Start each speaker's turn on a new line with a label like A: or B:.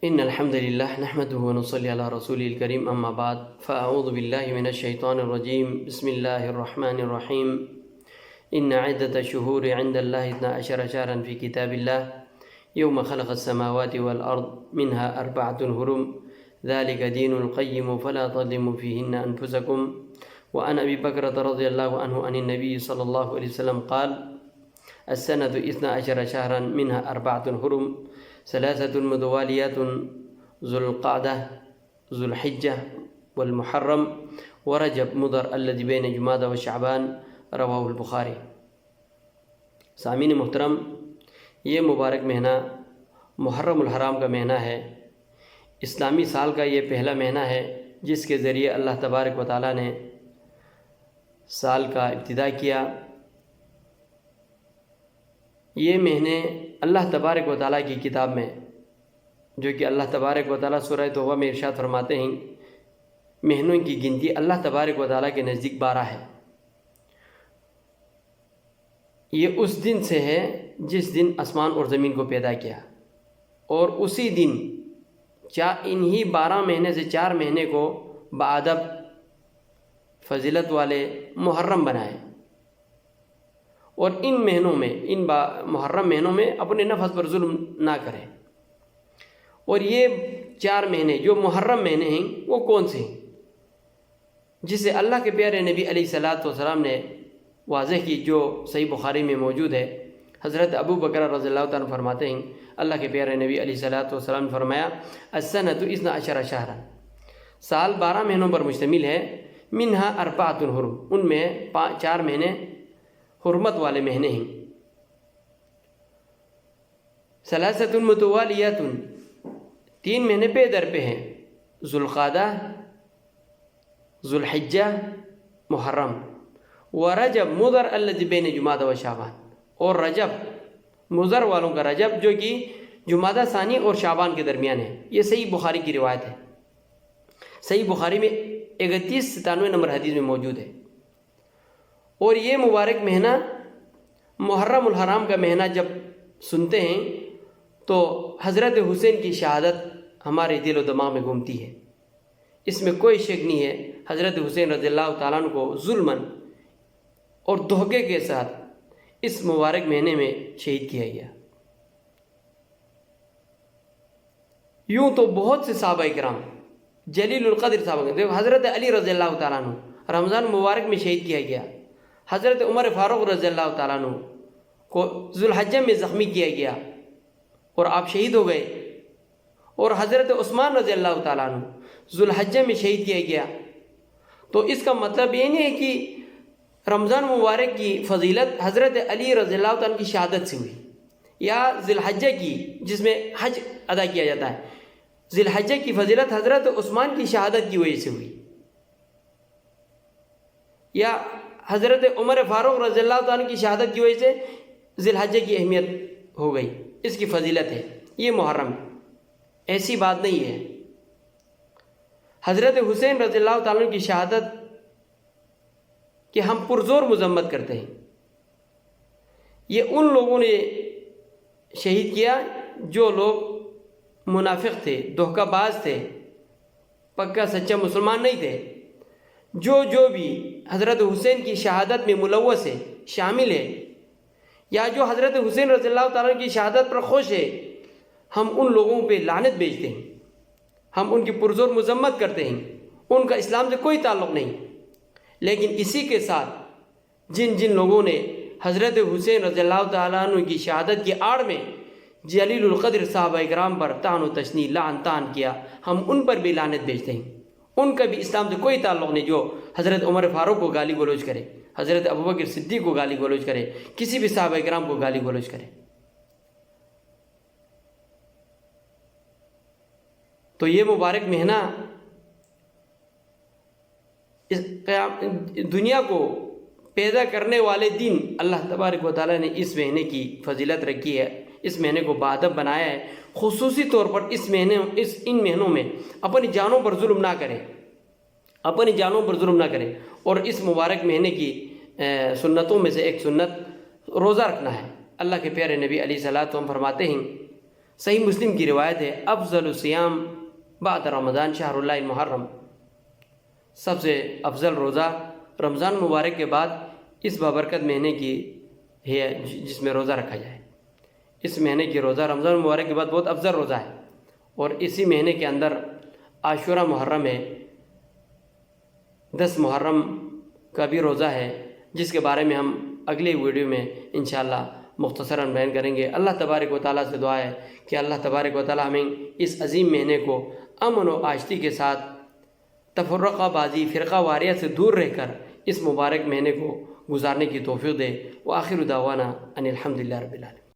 A: ان الحمد لله نحمده ونصلي على رسوله الكريم اما بعد فاعوذ بالله من الشيطان الرجيم بسم الله الرحمن الرحيم ان عدة الشهور عند الله 12 شهرا في كتاب الله يوم خلق السماوات والارض منها 4 حرم ذلك دين القيم فلا تظلموا فيهن انفسكم وعن ابي بكر رضي الله عنه عن النبي صلى الله عليه وسلم قال السنة 12 شهرا منها 4 حرم 3 متواليات ذو القعدة ذو الحجة والمحرم ورجب مضر الذي بين جمادى وشعبان رواہ البخاری۔ سامعین محترم، یہ مبارک مہینہ محرم الحرام کا مہینہ ہے۔ اسلامی سال کا یہ پہلا مہینہ ہے جس کے ذریعے اللہ تبارک و تعالیٰ نے سال کا ابتدا کیا۔ یہ مہینے اللہ تبارک و تعالیٰ کی کتاب میں، جو کہ اللہ تبارک و تعالیٰ سورہ توبہ میں ارشاد فرماتے ہیں، مہینوں کی گنتی اللہ تبارک و تعالیٰ کے نزدیک 12 ہے۔ یہ اس دن سے ہے جس دن آسمان اور زمین کو پیدا کیا، اور اسی دن انہی 12 مہینے سے 4 مہینے کو بادب فضیلت والے محرم بنائے، اور ان مہینوں میں، ان محرم مہینوں میں اپنے نفس پر ظلم نہ کرے۔ اور یہ 4 مہینے جو محرم مہینے ہیں وہ کون سے ہیں، جسے اللہ کے پیارے نبی علیہ الصلوۃ والسلام نے واضح کی، جو صحیح بخاری میں موجود ہے۔ حضرت ابو بکر رضی اللہ تعالیٰ فرماتے ہیں، اللہ کے پیارے نبی علیہ الصلوۃ والسلام نے فرمایا السنۃ 12 شہرا، سال 12 مہینوں پر مشتمل ہے، منہا 4 حرم، ان میں 4 مہینے حرمت والے مہینے ہیں۔ 3 متوالیات، 3 مہینے پہ در پہ ہیں، ذو القعدہ، ذو الحجہ، محرم، ورجب مضر الذی بین جمادی و شعبان، اور رجب مضر والوں کا رجب جو کہ جمادی ثانی اور شعبان کے درمیان ہے۔ یہ صحیح بخاری کی روایت ہے، صحیح بخاری میں 3197 نمبر حدیث میں موجود ہے۔ اور یہ مبارک مہینہ محرم الحرام کا مہینہ جب سنتے ہیں تو حضرت حسین کی شہادت ہمارے دل و دماغ میں گھومتی ہے۔ اس میں کوئی شک نہیں ہے، حضرت حسین رضی اللہ تعالیٰ عنہ کو ظلماً اور دھوکے کے ساتھ اس مبارک مہینے میں شہید کیا گیا۔ یوں تو بہت سے صحابہ کرام، جلیل القدر صحابہ، دیکھو حضرت علی رضی اللہ تعالیٰ عنہ رمضان مبارک میں شہید کیا گیا، حضرت عمر فاروق رضی اللہ تعالیٰ عنہ کو ذوالحجہ میں زخمی کیا گیا اور آپ شہید ہو گئے، اور حضرت عثمان رضی اللہ تعالیٰ عنہ ذوالحجہ میں شہید کیا گیا۔ تو اس کا مطلب یہ نہیں ہے کہ رمضان مبارک کی فضیلت حضرت علی رضی اللہ تعالیٰ عنہ کی شہادت سے ہوئی، یا ذوالحجہ کی جس میں حج ادا کیا جاتا ہے، ذوالحجہ کی فضیلت حضرت عثمان کی شہادت کی وجہ سے ہوئی، یا حضرت عمر فاروق رضی اللہ تعالیٰ کی شہادت کی وجہ سے ذوالحجہ کی اہمیت ہو گئی، اس کی فضیلت ہے۔ یہ محرم ایسی بات نہیں ہے۔ حضرت حسین رضی اللہ تعالیٰ کی شہادت کہ ہم پرزور مذمت کرتے ہیں، یہ ان لوگوں نے شہید کیا جو لوگ منافق تھے، دھوکہ باز تھے، پکا سچا مسلمان نہیں تھے۔ جو بھی حضرت حسین کی شہادت میں ملوث ہے، شامل ہے، یا جو حضرت حسین رضی اللہ تعالیٰ کی شہادت پر خوش ہے، ہم ان لوگوں پہ لعنت بھیجتے ہیں، ہم ان کی پرزور مذمت کرتے ہیں، ان کا اسلام سے کوئی تعلق نہیں۔ لیکن اسی کے ساتھ جن لوگوں نے حضرت حسین رضی اللہ تعالیٰ عنہ کی شہادت کی آڑ میں جلیل القدر صحابہ کرام پر طعن و تشنیع، لعن طعن کیا، ہم ان پر بھی لعنت بھیجتے ہیں۔ ان کا بھی اسلام سے کوئی تعلق نہیں، جو حضرت عمر فاروق کو گالی گلوچ کرے، حضرت ابوبکر صدیق کو گالی گلوچ کرے، کسی بھی صحابہ کرام کو گالی گلوچ کرے۔ تو یہ مبارک مہینہ دنیا کو پیدا کرنے والے دن اللہ تبارک و تعالیٰ نے اس مہینے کی فضیلت رکھی ہے، اس مہینے کو بادب بنایا ہے۔ خصوصی طور پر ان مہینوں میں اپنی جانوں پر ظلم نہ کرے، اپنی جانوں پر ظلم نہ کرے۔ اور اس مبارک مہینے کی سنتوں میں سے ایک سنت روزہ رکھنا ہے۔ اللہ کے پیارے نبی علیہ الصلوۃ والسلام فرماتے ہیں صحیح مسلم کی روایت ہے، افضل الصیام بعد رمضان شہر اللہ المحرم، سب سے افضل روزہ رمضان مبارک کے بعد اس بابرکت مہینے کی ہے جس میں روزہ رکھا جائے۔ اس مہینے کی روزہ رمضان مبارک کے بعد بہت افضل روزہ ہے، اور اسی مہینے کے اندر عاشورہ محرم ہے، 10 محرم کا بھی روزہ ہے، جس کے بارے میں ہم اگلی ویڈیو میں انشاءاللہ مختصراً بیان کریں گے۔ اللہ تبارک و تعالیٰ سے دعا ہے کہ اللہ تبارک و تعالیٰ ہمیں اس عظیم مہینے کو امن و آشتی کے ساتھ تفرقہ بازی، فرقہ واریت سے دور رہ کر اس مبارک مہینے کو گزارنے کی توفیق دے۔ وآخر دعوانا ان الحمدللہ رب العالمین۔